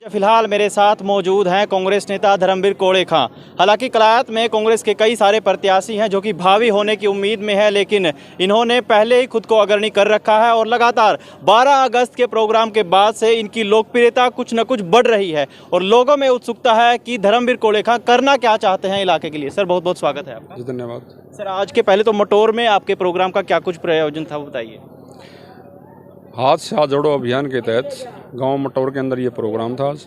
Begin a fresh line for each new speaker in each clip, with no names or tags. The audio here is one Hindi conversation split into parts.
फिलहाल मेरे साथ मौजूद हैं कांग्रेस नेता धर्मवीर कोड़ेखा। हालांकि कलायत में कांग्रेस के कई सारे प्रत्याशी हैं जो कि भावी होने की उम्मीद में है, लेकिन इन्होंने पहले ही खुद को अग्रणी कर रखा है और लगातार 12 अगस्त के प्रोग्राम के बाद से इनकी लोकप्रियता कुछ न कुछ बढ़ रही है और लोगों में उत्सुकता है कि धर्मवीर कोड़ेखा करना क्या चाहते हैं इलाके के लिए। सर, बहुत बहुत स्वागत है आपका।
जी धन्यवाद
सर, आज के पहले तो मटोर में आपके प्रोग्राम का क्या कुछ प्रयोजन था, बताइए।
हाथ से हाथ जोड़ो अभियान के तहत गांव मटौर के अंदर ये प्रोग्राम था आज,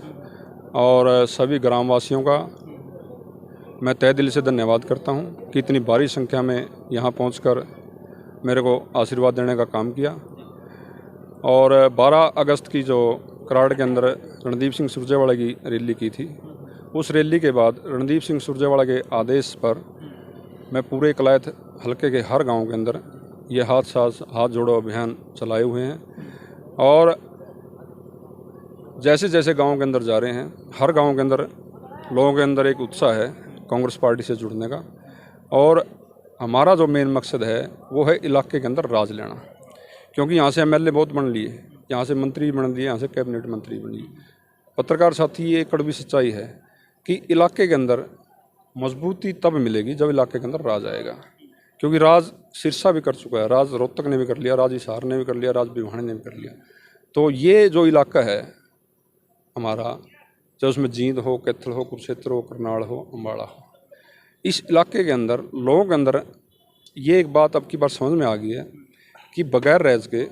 और सभी ग्रामवासियों का मैं तहे दिल से धन्यवाद करता हूं कि इतनी भारी संख्या में यहां पहुंचकर मेरे को आशीर्वाद देने का काम किया। और 12 अगस्त की जो कराड़ के अंदर रणदीप सिंह सुरजेवाला की रैली की थी, उस रैली के बाद रणदीप सिंह सुरजेवाला के आदेश पर मैं पूरे कलायत हलके के हर गांव के अंदर ये हाथ जोड़ो अभियान चलाए हुए हैं। और जैसे जैसे गांव के अंदर जा रहे हैं, हर गांव के अंदर लोगों के अंदर एक उत्साह है कांग्रेस पार्टी से जुड़ने का। और हमारा जो मेन मकसद है वो है इलाके के अंदर राज लेना, क्योंकि यहाँ से एमएलए बहुत बन लिए, यहाँ से मंत्री बन लिए, यहाँ से कैबिनेट मंत्री बन लिए। पत्रकार साथी, ये कड़वी सच्चाई है कि इलाके के अंदर मजबूती तब मिलेगी जब इलाके के अंदर राज आएगा, क्योंकि राज सिरसा भी कर चुका है, राज रोहतक ने भी कर लिया, राज हिसार ने भी कर लिया, राज भिवानी ने भी कर लिया। तो ये जो इलाका है हमारा, चाहे उसमें जींद हो, कैथल हो, कुरुक्षेत्र हो, करनाल हो, अम्बाड़ा हो, इस इलाके के अंदर लोगों के अंदर ये एक बात अब की बार समझ में आ गई है कि बगैर रैज के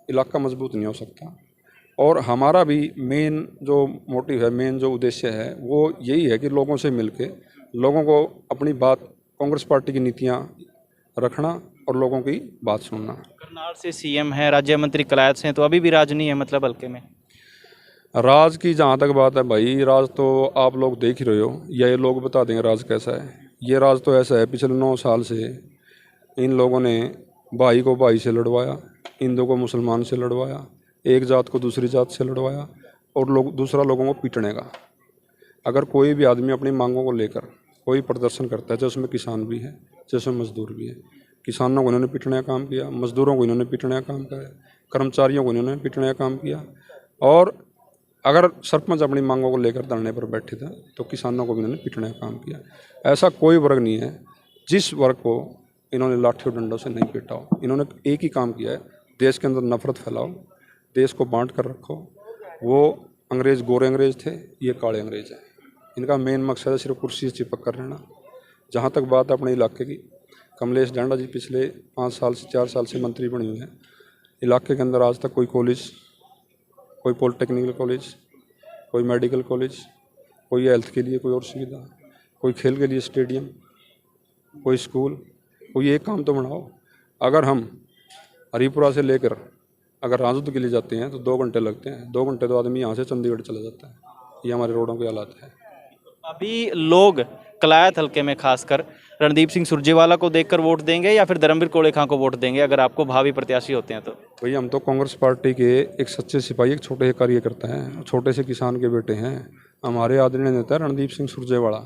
इलाका मजबूत नहीं हो सकता। और हमारा भी मेन जो मोटिव है, मेन जो उद्देश्य है वो यही है कि लोगों से मिलके लोगों को अपनी बात, कांग्रेस पार्टी की नीतियाँ रखना और लोगों की बात सुनना।
करनाल से सीएम है, राज्य मंत्री कलायत से हैं, तो अभी भी राज नहीं है मतलब हल्के में।
राज की जहाँ तक बात है भाई, राज तो आप लोग देख ही रहे हो, या ये लोग बता देंगे राज कैसा है। ये राज तो ऐसा है, पिछले 9 साल से इन लोगों ने भाई को भाई से लड़वाया, हिंदू को मुसलमान से लड़वाया, एक जात को दूसरी जात से लड़वाया, और दूसरा लोगों को पीटने का। अगर कोई भी आदमी अपनी मांगों को लेकर कोई प्रदर्शन करता है, चाहे उसमें किसान भी है, चाहे उसमें मजदूर भी है, किसानों को इन्होंने पीटने का काम किया, मजदूरों को इन्होंने पीटने का काम किया, कर्मचारियों को इन्होंने पीटने का काम किया। और अगर सरपंच अपनी मांगों को लेकर धरने पर बैठे थे तो किसानों को भी इन्होंने पीटने का काम किया। ऐसा कोई वर्ग नहीं है जिस वर्ग को इन्होंने लाठी और डंडों से नहीं पीटा हो। इन्होंने एक ही काम किया है, देश के अंदर नफरत फैलाओ, देश को बांट कर रखो। वो अंग्रेज़ गोरे अंग्रेज़ थे, ये काले अंग्रेज़ हैं। इनका मेन मकसद है सिर्फ कुर्सी से चिपक कर रहना। जहाँ तक बात है अपने इलाके की, कमलेश डांडा जी पिछले 5 साल से 4 साल से मंत्री बनी हुई हैं। इलाके के अंदर आज तक कोई कॉलेज, कोई पॉलिटेक्निकल कॉलेज, कोई मेडिकल कॉलेज, कोई हेल्थ के लिए कोई और सुविधा, कोई खेल के लिए स्टेडियम, कोई स्कूल, कोई एक काम तो बनाओ। अगर हम हरिपुरा से लेकर अगर राजद के लिए जाते हैं तो 2 घंटे लगते हैं, 2 घंटे तो आदमी यहाँ से चंडीगढ़ चला जाता है। ये हमारे रोडों के हालात है।
अभी लोग कलायत हल्के में खासकर रणदीप सिंह सुरजेवाला को देखकर वोट देंगे या फिर धर्मवीर कोड़ेखा को वोट देंगे अगर आपको भावी प्रत्याशी होते हैं तो?
भाई, हम तो कांग्रेस पार्टी के एक सच्चे सिपाही, एक छोटे से कार्यकर्ता हैं, छोटे से किसान के बेटे हैं। हमारे आदरणीय नेता रणदीप सिंह सुरजेवाला,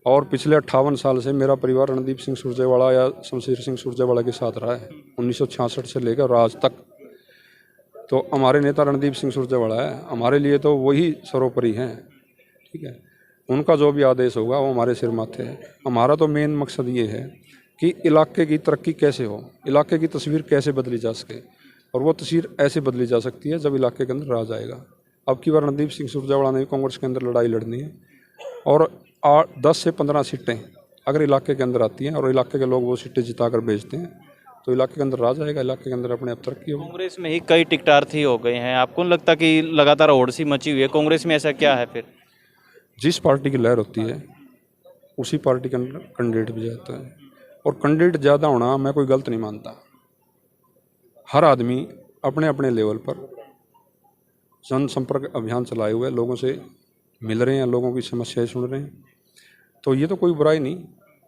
और पिछले 58 साल से मेरा परिवार रणदीप सिंह सुरजेवाला या शमशेर सिंह सुरजेवाला के साथ रहा है, 1966 से लेकर आज तक। तो हमारे नेता रणदीप सिंह सुरजेवाला है, हमारे लिए तो वही सर्वोपरि हैं। ठीक है, उनका जो भी आदेश होगा वो हमारे सिर माथे है। हमारा तो मेन मकसद ये है कि इलाके की तरक्की कैसे हो, इलाके की तस्वीर कैसे बदली जा सके, और वो तस्वीर ऐसे बदली जा सकती है जब इलाके के अंदर राज आएगा। अब की बार रणदीप सिंह सुरजेवाला ने भी कांग्रेस के अंदर लड़ाई लड़नी है, और 10 से 15 सीटें अगर इलाके के अंदर आती हैं और इलाके के लोग वो सीटें जिता कर भेजते हैं तो इलाके के अंदर राज आएगा, इलाके के अंदर अपने आप तरक्की होगी।
कांग्रेस में ही कई टिकटार्थी हो गए हैं, आपको नहीं लगता कि लगातार होड़ सी मची हुई है कांग्रेस में? ऐसा क्या है फिर?
जिस पार्टी की लहर होती है उसी पार्टी का कैंडिडेट भी जाता है, और कैंडिडेट ज़्यादा होना मैं कोई गलत नहीं मानता। हर आदमी अपने अपने लेवल पर जनसंपर्क अभियान चलाए हुए लोगों से मिल रहे हैं, लोगों की समस्याएं सुन रहे हैं, तो ये तो कोई बुराई नहीं।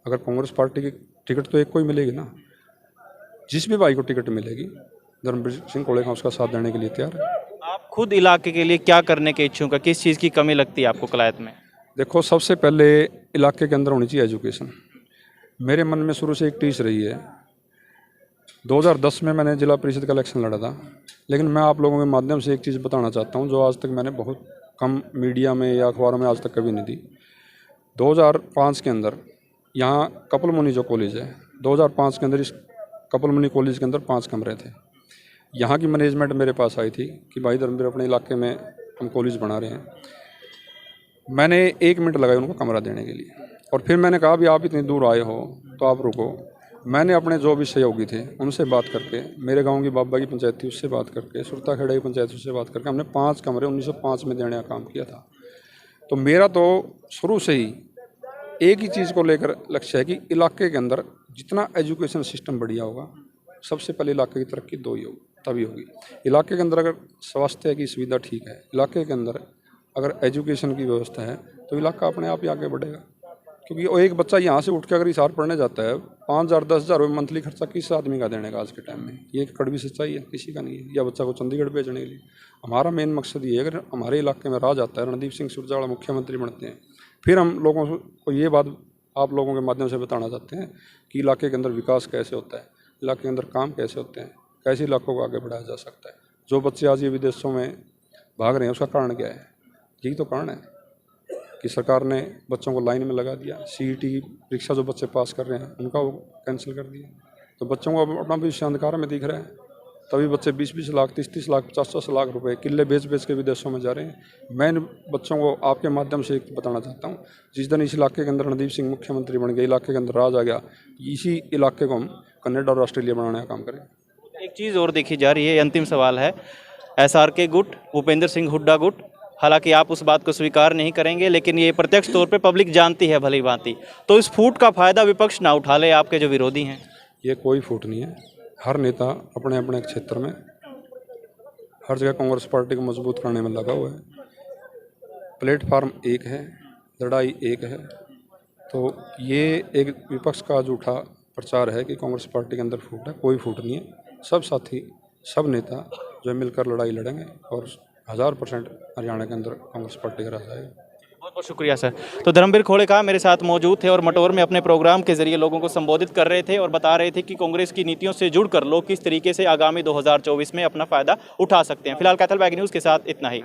अगर कांग्रेस पार्टी की टिकट तो एक को ही मिलेगी ना, जिस भी भाई को टिकट मिलेगी धर्मवीर सिंह कोड़ेखा उसका साथ देने के लिए तैयार है।
आप खुद इलाके के लिए क्या करने के इच्छुक है? किस चीज़ की कमी लगती है आपको कलायत में?
देखो, सबसे पहले इलाके के अंदर होनी चाहिए एजुकेशन। मेरे मन में शुरू से एक टीस रही है। 2010 में मैंने जिला परिषद का इलेक्शन लड़ा था, लेकिन मैं आप लोगों के माध्यम से एक चीज़ बताना चाहता हूँ जो आज तक मैंने बहुत कम मीडिया में या अखबारों में आज तक कभी नहीं दी। 2005 के अंदर यहाँ कपिल मुनि जो कॉलेज है, 2005 के अंदर इस कपिल मुनि कॉलेज के अंदर 5 कमरे थे। यहाँ की मैनेजमेंट मेरे पास आई थी कि भाई धर्मवीर अपने इलाके में हम कॉलेज बना रहे हैं। मैंने 1 मिनट लगाया उनको कमरा देने के लिए, और फिर मैंने कहा भी आप इतनी दूर आए हो तो आप रुको। मैंने अपने जो भी सहयोगी थे उनसे बात करके, मेरे गांव की बाबा की पंचायत थी उससे बात करके, सुरता खेड़ा की पंचायत उससे बात करके हमने 5 कमरे 1905 में देने का काम किया था। तो मेरा तो शुरू से ही एक ही चीज़ को लेकर लक्ष्य है कि इलाके के अंदर जितना एजुकेशन सिस्टम बढ़िया होगा, सबसे पहले इलाके की तरक्की तभी होगी। इलाके के अंदर अगर स्वास्थ्य की सुविधा ठीक है, इलाके के अंदर अगर एजुकेशन की व्यवस्था है, तो इलाका अपने आप ही आगे बढ़ेगा। क्योंकि वो एक बच्चा यहाँ से उठ के अगर हिसार पढ़ने जाता है, 5,000 10,000 रुपये मंथली खर्चा किस आदमी का देने का आज के टाइम में? ये एक कड़वी सच्चाई है, किसी का नहीं है। या बच्चा को चंडीगढ़ भेजने के लिए हमारा मेन मकसद ये है, अगर हमारे इलाके में राज आता है, रणदीप सिंह सुरजेवाला मुख्यमंत्री बनते हैं, फिर हम लोगों को ये बात आप लोगों के माध्यम से बताना चाहते हैं कि इलाके के अंदर विकास कैसे होता है, इलाके के अंदर काम कैसे होते हैं, कैसे इलाकों को आगे बढ़ाया जा सकता है। जो बच्चे आज ये विदेशों में भाग रहे हैं उसका कारण क्या है? यही तो कारण है कि सरकार ने बच्चों को लाइन में लगा दिया। CET की परीक्षा जो बच्चे पास कर रहे हैं उनका वो कैंसिल कर दिया, तो बच्चों को अपना भविष्य अंधकार में दिख रहा है। तभी बच्चे 20-20 लाख 30-30 लाख 50-50 लाख रुपए किले बेच के विदेशों में जा रहे हैं। मैं इन बच्चों को आपके माध्यम से बताना चाहता हूँ, जिस दिन इस इलाके के अंदर रणदीप सिंह मुख्यमंत्री बन गए, इलाके के अंदर राज आ गया, इसी इलाके को हम कनाडा और ऑस्ट्रेलिया बनाने का काम करें।
एक चीज़ और देखी जा रही है, अंतिम सवाल है, SRK गुट, भूपेंद्र सिंह हुड्डा गुट, हालांकि आप उस बात को स्वीकार नहीं करेंगे, लेकिन ये प्रत्यक्ष तौर पे पब्लिक जानती है भली भांति, तो इस फूट का फायदा विपक्ष ना उठा ले, आपके जो विरोधी हैं?
ये कोई फूट नहीं है। हर नेता अपने अपने क्षेत्र में हर जगह कांग्रेस पार्टी को मजबूत करने में लगा हुआ है। प्लेटफार्म एक है, लड़ाई एक है। तो ये एक विपक्ष का झूठा प्रचार है कि कांग्रेस पार्टी के अंदर फूट है। कोई फूट नहीं है। सब साथी, सब नेता जो मिलकर लड़ाई लड़ेंगे और 1000% हरियाणा के अंदर कांग्रेस पार्टी का राज आएगा।
बहुत बहुत शुक्रिया सर। तो धर्मवीर खोड़ेखा मेरे साथ मौजूद थे और मटौर में अपने प्रोग्राम के जरिए लोगों को संबोधित कर रहे थे और बता रहे थे कि कांग्रेस की नीतियों से जुड़कर लोग किस तरीके से आगामी 2024 में अपना फायदा उठा सकते हैं। फिलहाल कैथल बैग न्यूज़ के साथ इतना ही।